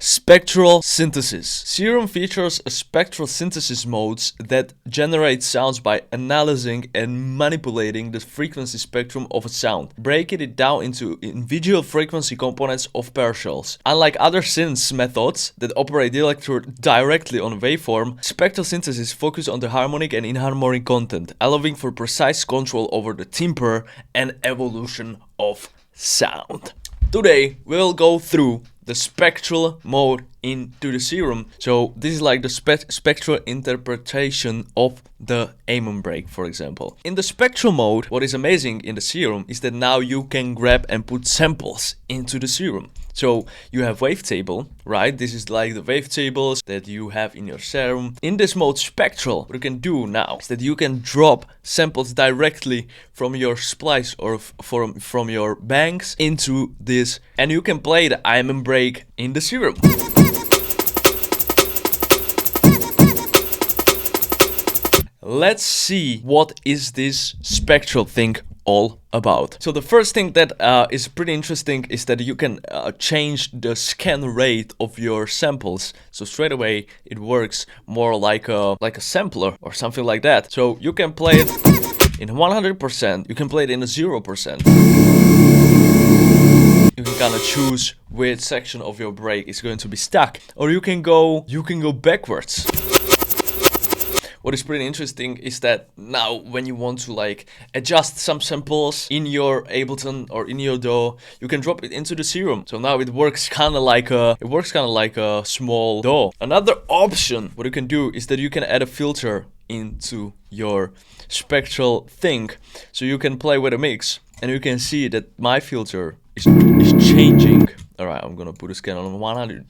Spectral synthesis. Serum features a spectral synthesis modes that generate sounds by analyzing and manipulating the frequency spectrum of a sound, breaking it down into individual frequency components of partials. Unlike other synths methods that operate directly on a waveform, spectral synthesis focuses on the harmonic and inharmonic content, allowing for precise control over the timbre and evolution of sound. Today we will go through the spectral mode into the Serum. So this is like the spectral interpretation of the A.way break, for example. In the spectral mode, what is amazing in the Serum is that now you can grab and put samples into the Serum. So you have wavetable, right? This is like the wavetables that you have in your Serum. In this mode Spectral, what you can do now is that you can drop samples directly from your splice or from your banks into this, and you can play the A.way break in the Serum. Let's see what is this spectral thing all about. So the first thing that is pretty interesting is that you can change the scan rate of your samples. So straight away it works more like a sampler or something like that. So you can play it in 100%, you can play it in a 0%. You can kind of choose which section of your break is going to be stuck, or you can go backwards. What is pretty interesting is that now when you want to like adjust some samples in your Ableton or in your DAW, you can drop it into the Serum. So now it works kind of like a small DAW. Another option what you can do is that you can add a filter into your spectral thing. So you can play with a mix and you can see that my filter is changing. Alright, I'm gonna put a scan on 100.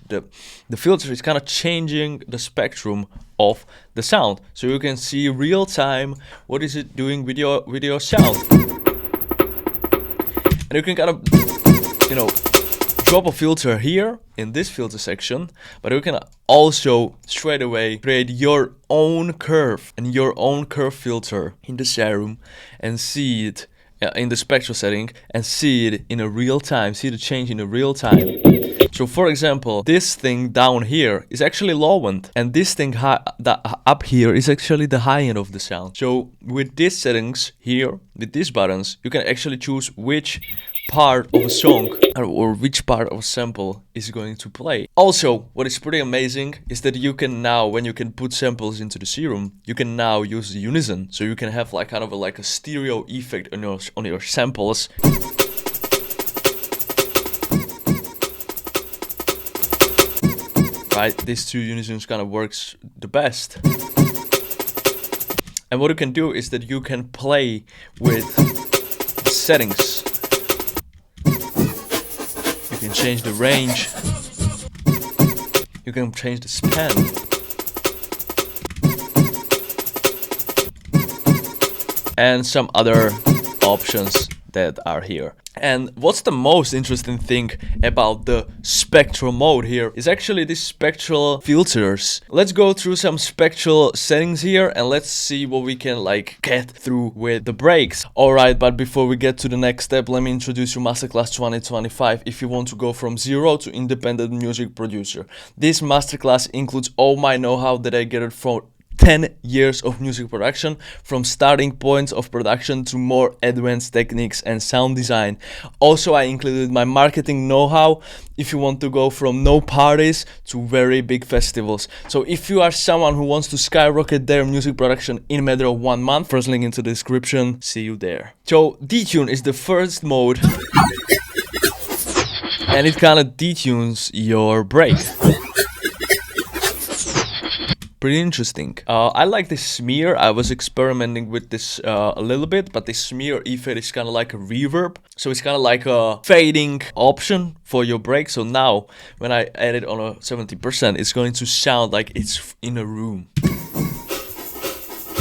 The filter is kind of changing the spectrum of the sound. So you can see real time what is it doing with your sound. And you can kind of, drop a filter here in this filter section, but you can also straight away create your own curve and your own curve filter in the Serum and see it in the spectral setting and see it in a real time, see the change in a real time. So for example, this thing down here is actually low end, and this thing up here is actually the high end of the sound. So with these settings here, with these buttons, you can actually choose which part of a song or which part of a sample is going to play. Also, what is pretty amazing is that you can now, when you can put samples into the Serum, you can now use the unison. So you can have like kind of a stereo effect on your samples. Right, these two unisons kind of works the best. And what you can do is that you can play with the settings. You can change the range. You can change the span. And some other options that are here. And what's the most interesting thing about the spectral mode here is actually these spectral filters. Let's go through some spectral settings here and let's see what we can get through with the breaks. Alright, but before we get to the next step, let me introduce you Masterclass 2025 if you want to go from zero to independent music producer. This masterclass includes all my know-how that I gathered from 10 years of music production, from starting points of production to more advanced techniques and sound design. Also, I included my marketing know-how if you want to go from no parties to very big festivals. So if you are someone who wants to skyrocket their music production in a matter of 1 month, first link into the description, see you there. So detune is the first mode and it kind of detunes your break. Pretty interesting. I like this smear. I was experimenting with this a little bit, but this smear effect is kind of like a reverb. So it's kind of like a fading option for your break. So now when I add it on a 70%, it's going to sound like it's in a room.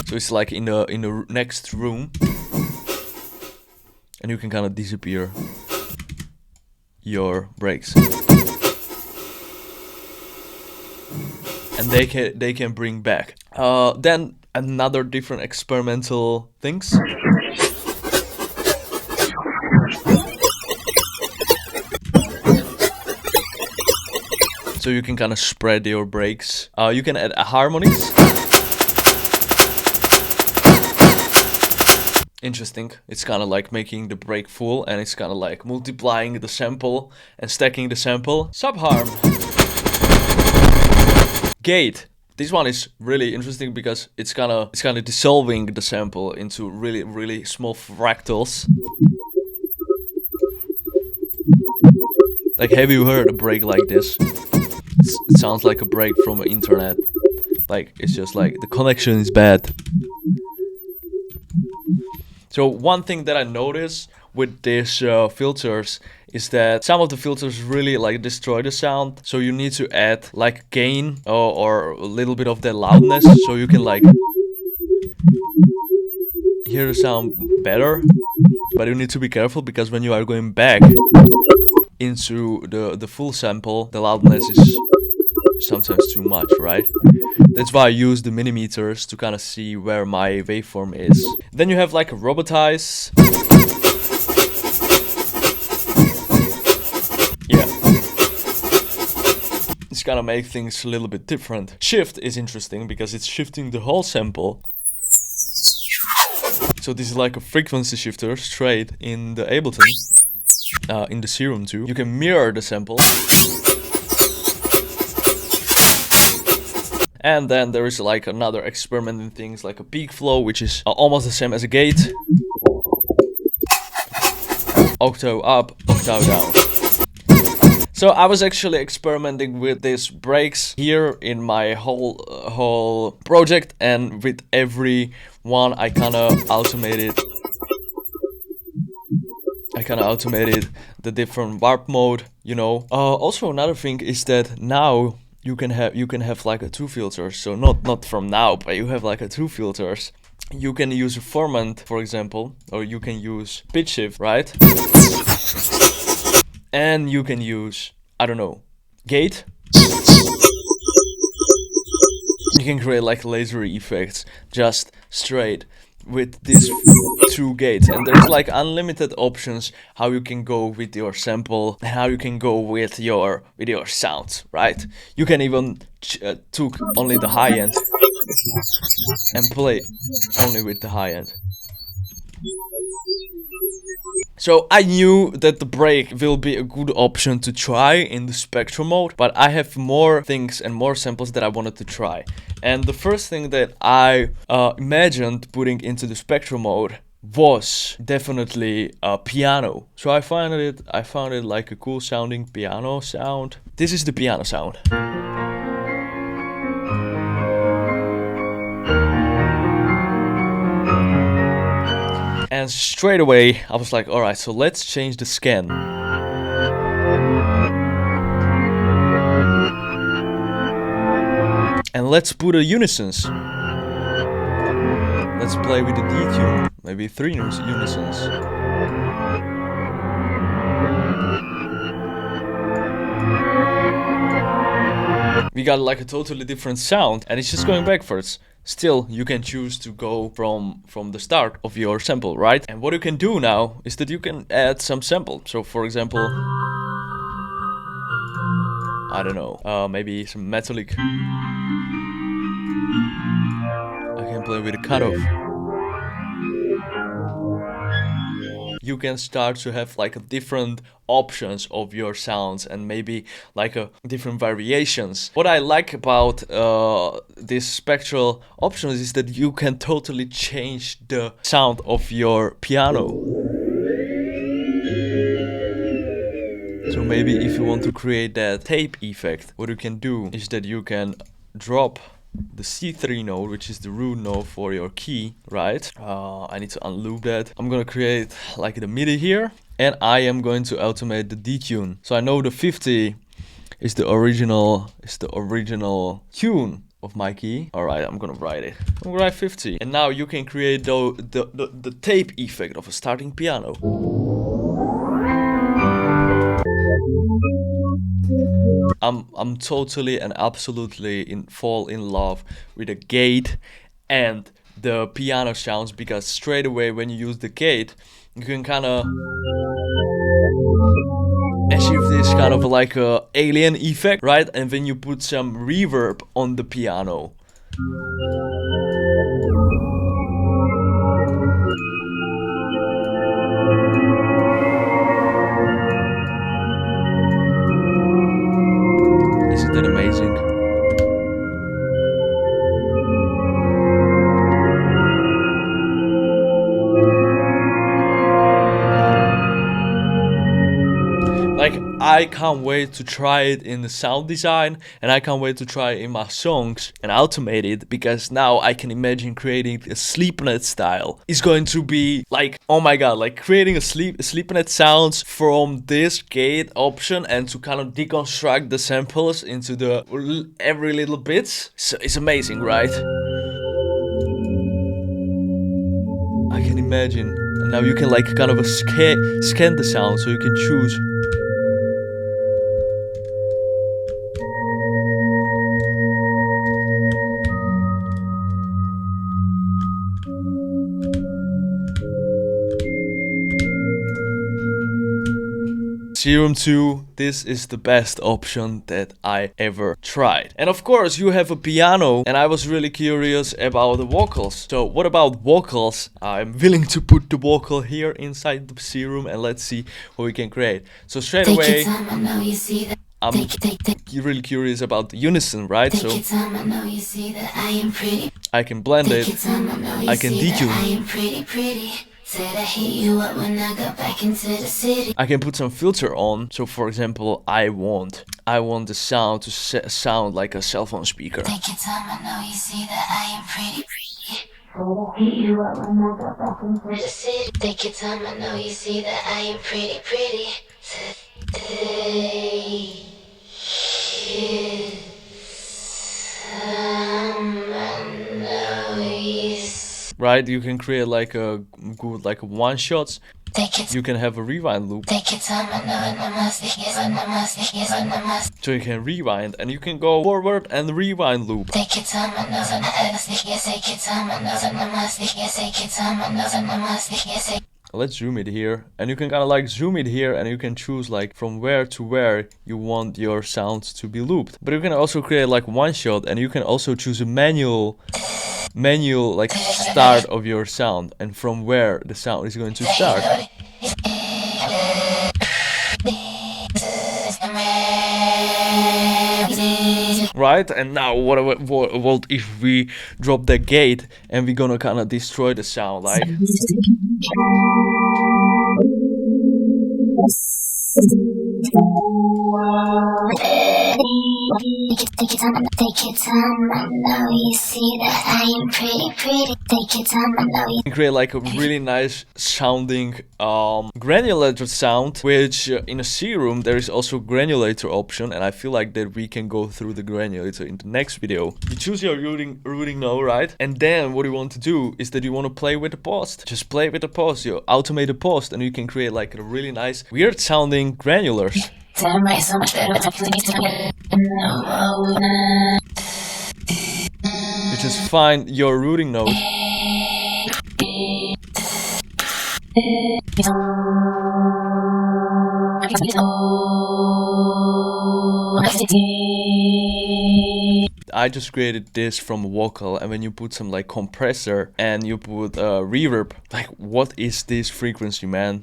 So it's like in the next room. And you can kind of disappear your breaks. And they can bring back. Then another different experimental things. So so you can kind of spread your breaks. You can add harmonics. Interesting. It's kind of like making the break full, and it's kind of like multiplying the sample and stacking the sample. Subharm. Gate. This one is really interesting because it's kind of dissolving the sample into really small fractals. Like, have you heard a break like this? It sounds like a break from the internet. Like, it's just like the connection is bad. So one thing that I noticed with these filters is that some of the filters really like destroy the sound. So you need to add like gain or a little bit of the loudness, so you can like hear the sound better. But you need to be careful, because when you are going back into the full sample, the loudness is sometimes too much, right? That's why I use the millimeters to kind of see where my waveform is. Then you have like a robotize. Yeah. It's gonna make things a little bit different. Shift is interesting because it's shifting the whole sample. So this is like a frequency shifter straight in the Ableton. In the Serum too. You can mirror the sample. And then there is like another experimenting things like a peak flow, which is almost the same as a gate. Octave up, octave down. So I was actually experimenting with these breaks here in my whole project, and with every one I kind of automated the different warp mode, you know. Also another thing is that now you can have like a two filters. So not from now, but you have like a two filters. You can use a formant, for example, or you can use pitch shift, right? And you can use, I don't know, gate. You can create like laser effects just straight with these two gates, and there's like unlimited options how you can go with your sample and how you can go with your sounds, right? You can even took only the high end and play only with the high end. So I knew that the break will be a good option to try in the Spectral mode, but I have more things and more samples that I wanted to try. And the first thing that I imagined putting into the Spectral mode was definitely a piano. So I found it like a cool sounding piano sound. This is the piano sound. And straight away I was like, alright, so let's change the scan. And let's put a unisons. Let's play with the D-tune. Maybe 3 unisons. We got like a totally different sound, and it's just going backwards. Still, you can choose to go from the start of your sample, right? And what you can do now is that you can add some sample. So for example, I don't know, maybe some metallic. I can play with a cutoff. You can start to have like a different options of your sounds, and maybe like a different variations. What I like about these spectral options is that you can totally change the sound of your piano. So maybe if you want to create that tape effect, what you can do is that you can drop the C3 note, which is the root note for your key, right? I need to unloop that. I'm gonna create like the MIDI here, and I am going to automate the detune. So I know the 50 is the original tune of my key. Alright, I'm gonna write it. I'm gonna write 50. And now you can create the tape effect of a starting piano. I'm totally and absolutely fall in love with the gate and the piano sounds, because straight away when you use the gate, you can kind of as if this kind of like a alien effect, right? And then you put some reverb on the piano. Isn't that amazing? Like, I can't wait to try it in the sound design, and I can't wait to try it in my songs and automate it, because now I can imagine creating a sleepnet style. It's going to be like, oh my god, like creating a sleepnet sounds from this gate option and to kind of deconstruct the samples into the every little bits. So it's amazing, right? I can imagine. And now you can like kind of scan the sound, so you can choose. Serum 2, this is the best option that I ever tried. And of course you have a piano, and I was really curious about the vocals. So what about vocals? I'm willing to put the vocal here inside the Serum, and let's see what we can create. So straight away, I'm really curious about the unison, right? So I can blend it, I can detune. Said I hit you up when I got back into the city. I can put some filter on. So for example, I want the sound to sound like a cell phone speaker. Take your time, I know you see that I am pretty. Said I hit you up when I got back into the city. Take your time, I know you see that I am pretty. Today right, you can create like a good like one shots. You can have a rewind loop. So you can rewind and you can go forward and rewind loop. Let's zoom it here, and you can kind of like zoom it here, and you can choose like from where to where you want your sounds to be looped. But you can also create like one shot, and you can also choose a manual like start of your sound, and from where the sound is going to start. Right, and now what if we drop the gate and we're gonna kind of destroy the sound, like. Take your time, I know you see that I am pretty. Take your time, I know you can create like a really nice sounding granulator sound, which in a Serum there is also granulator option, and I feel like that we can go through the granulator in the next video. You choose your routing node, right? And then what you want to do is that you want to play with the post. Just play with the post, you automate the post, and you can create like a really nice weird sounding granulars. You just find your routing node. I just created this from a vocal, and when you put some like compressor and you put reverb, like what is this frequency, man?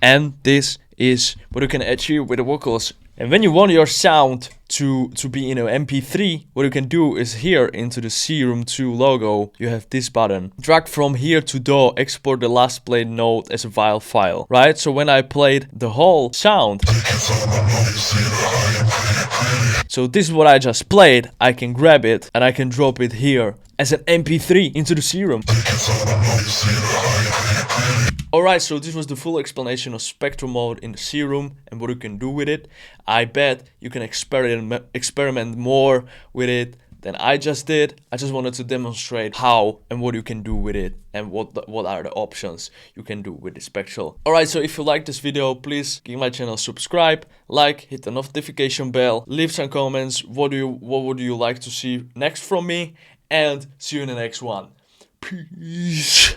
And this is what you can achieve with the vocals. And when you want your sound to be in an MP3, what you can do is here into the Serum 2 logo, you have this button. Drag from here to DAW, export the last played note as a WAV file, right? So when I played the whole sound, so this is what I just played, I can grab it and I can drop it here as an MP3 into the Serum. Alright, so this was the full explanation of Spectral mode in the Serum and what you can do with it. I bet you can experiment more with it than I just did. I just wanted to demonstrate how and what you can do with it, and what are the options you can do with the Spectral. Alright, so if you like this video, please give my channel subscribe, like, hit the notification bell, leave some comments. What would you like to see next from me? And see you in the next one. Peace.